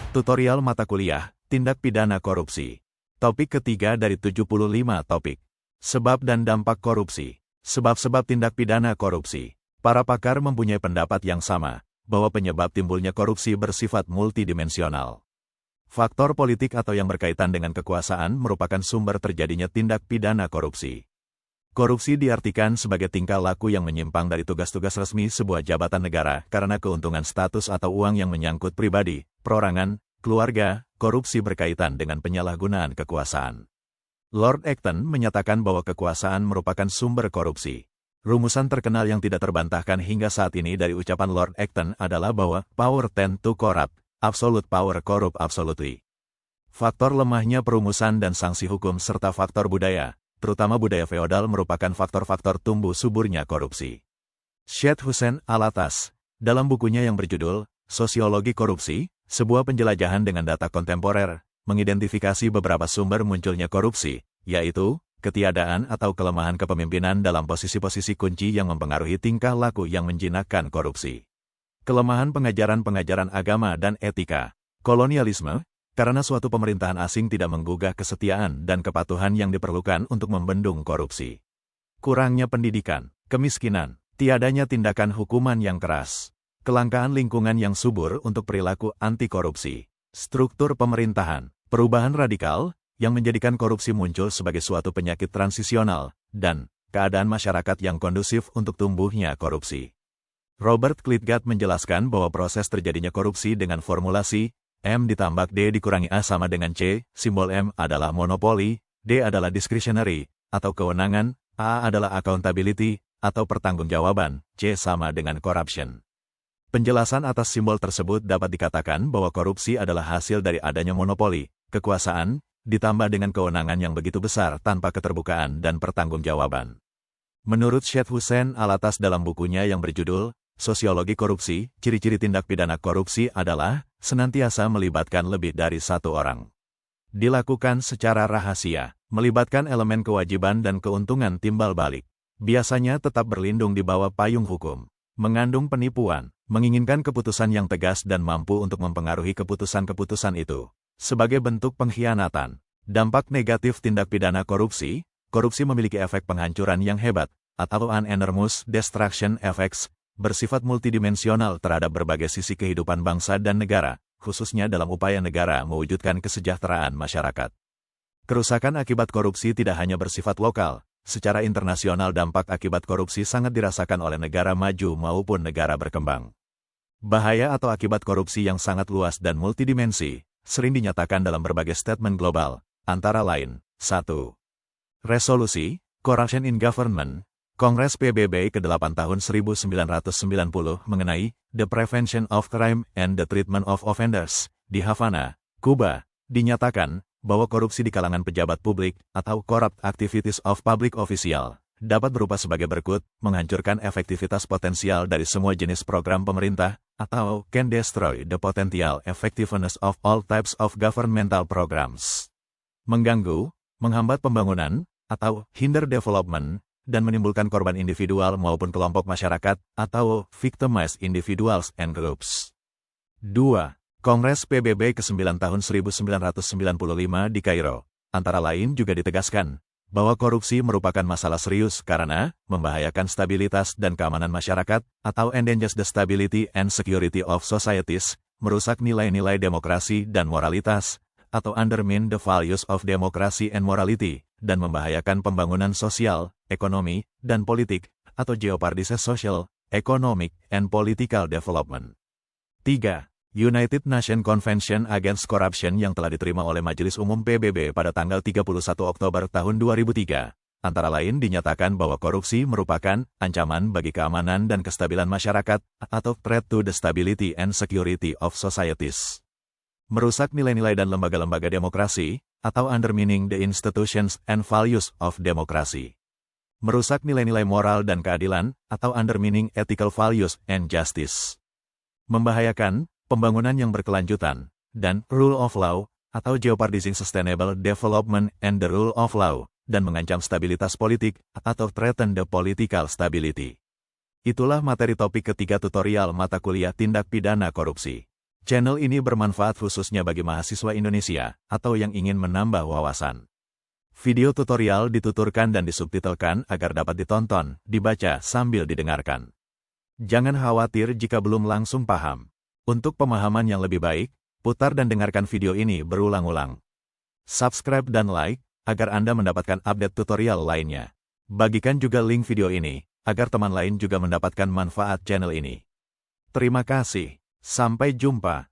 Tutorial mata kuliah, Tindak Pidana Korupsi. Topik ketiga dari 75 topik. Sebab dan dampak korupsi. Sebab-sebab tindak pidana korupsi. Para pakar mempunyai pendapat yang sama, bahwa penyebab timbulnya korupsi bersifat multidimensional. Faktor politik atau yang berkaitan dengan kekuasaan merupakan sumber terjadinya tindak pidana korupsi. Korupsi diartikan sebagai tingkah laku yang menyimpang dari tugas-tugas resmi sebuah jabatan negara karena keuntungan status atau uang yang menyangkut pribadi, perorangan, keluarga. Korupsi berkaitan dengan penyalahgunaan kekuasaan. Lord Acton menyatakan bahwa kekuasaan merupakan sumber korupsi. Rumusan terkenal yang tidak terbantahkan hingga saat ini dari ucapan Lord Acton adalah bahwa power tend to corrupt, absolute power corrupt absolutely. Faktor lemahnya perumusan dan sanksi hukum serta faktor budaya, terutama budaya feodal merupakan faktor-faktor tumbuh suburnya korupsi. Syed Hussein Alatas, dalam bukunya yang berjudul Sosiologi Korupsi, sebuah penjelajahan dengan data kontemporer, mengidentifikasi beberapa sumber munculnya korupsi, yaitu ketiadaan atau kelemahan kepemimpinan dalam posisi-posisi kunci yang mempengaruhi tingkah laku yang menjinakkan korupsi. Kelemahan pengajaran-pengajaran agama dan etika, kolonialisme, karena suatu pemerintahan asing tidak menggugah kesetiaan dan kepatuhan yang diperlukan untuk membendung korupsi. Kurangnya pendidikan, kemiskinan, tiadanya tindakan hukuman yang keras, kelangkaan lingkungan yang subur untuk perilaku anti-korupsi, struktur pemerintahan, perubahan radikal, yang menjadikan korupsi muncul sebagai suatu penyakit transisional, dan keadaan masyarakat yang kondusif untuk tumbuhnya korupsi. Robert Klitgat menjelaskan bahwa proses terjadinya korupsi dengan formulasi M ditambah D dikurangi A sama dengan C, simbol M adalah monopoli, D adalah discretionary, atau kewenangan, A adalah accountability, atau pertanggungjawaban, C sama dengan corruption. Penjelasan atas simbol tersebut dapat dikatakan bahwa korupsi adalah hasil dari adanya monopoli, kekuasaan, ditambah dengan kewenangan yang begitu besar tanpa keterbukaan dan pertanggungjawaban. Menurut Syed Hussein Alatas dalam bukunya yang berjudul Sosiologi Korupsi, ciri-ciri tindak pidana korupsi adalah senantiasa melibatkan lebih dari satu orang. Dilakukan secara rahasia, melibatkan elemen kewajiban dan keuntungan timbal balik. Biasanya tetap berlindung di bawah payung hukum. Mengandung penipuan, menginginkan keputusan yang tegas dan mampu untuk mempengaruhi keputusan-keputusan itu. Sebagai bentuk pengkhianatan, dampak negatif tindak pidana korupsi, korupsi memiliki efek penghancuran yang hebat, atau an enormous destruction effects, bersifat multidimensional terhadap berbagai sisi kehidupan bangsa dan negara, khususnya dalam upaya negara mewujudkan kesejahteraan masyarakat. Kerusakan akibat korupsi tidak hanya bersifat lokal. Secara internasional dampak akibat korupsi sangat dirasakan oleh negara maju maupun negara berkembang. Bahaya atau akibat korupsi yang sangat luas dan multidimensi, sering dinyatakan dalam berbagai statement global, antara lain, 1. Resolusi, Corruption in Government, Kongres PBB ke-8 tahun 1990 mengenai The Prevention of Crime and the Treatment of Offenders, di Havana, Kuba, dinyatakan bahwa korupsi di kalangan pejabat publik atau corrupt activities of public official dapat berupa sebagai berikut, menghancurkan efektivitas potensial dari semua jenis program pemerintah, atau can destroy the potential effectiveness of all types of governmental programs. Mengganggu, menghambat pembangunan, atau hinder development, dan menimbulkan korban individual maupun kelompok masyarakat, atau victimized individuals and groups. 2. Kongres PBB ke-9 tahun 1995 di Kairo, antara lain juga ditegaskan, bahwa korupsi merupakan masalah serius karena membahayakan stabilitas dan keamanan masyarakat, atau endangers the stability and security of societies, merusak nilai-nilai demokrasi dan moralitas, atau undermine the values of democracy and morality, dan membahayakan pembangunan sosial, ekonomi, dan politik, atau jeopardizes social, economic, and political development. 3. United Nations Convention Against Corruption yang telah diterima oleh Majelis Umum PBB pada tanggal 31 Oktober tahun 2003, antara lain dinyatakan bahwa korupsi merupakan ancaman bagi keamanan dan kestabilan masyarakat, atau threat to the stability and security of societies. Merusak nilai-nilai dan lembaga-lembaga demokrasi, atau undermining the institutions and values of democracy. Merusak nilai-nilai moral dan keadilan, atau undermining ethical values and justice. Membahayakan pembangunan yang berkelanjutan, dan rule of law, atau jeopardizing sustainable development and the rule of law, dan mengancam stabilitas politik, atau threaten the political stability. Itulah materi topik ketiga tutorial mata kuliah tindak pidana korupsi. Channel ini bermanfaat khususnya bagi mahasiswa Indonesia atau yang ingin menambah wawasan. Video tutorial dituturkan dan disubtitelkan agar dapat ditonton, dibaca sambil didengarkan. Jangan khawatir jika belum langsung paham. Untuk pemahaman yang lebih baik, putar dan dengarkan video ini berulang-ulang. Subscribe dan like, agar Anda mendapatkan update tutorial lainnya. Bagikan juga link video ini, agar teman lain juga mendapatkan manfaat channel ini. Terima kasih. Sampai jumpa.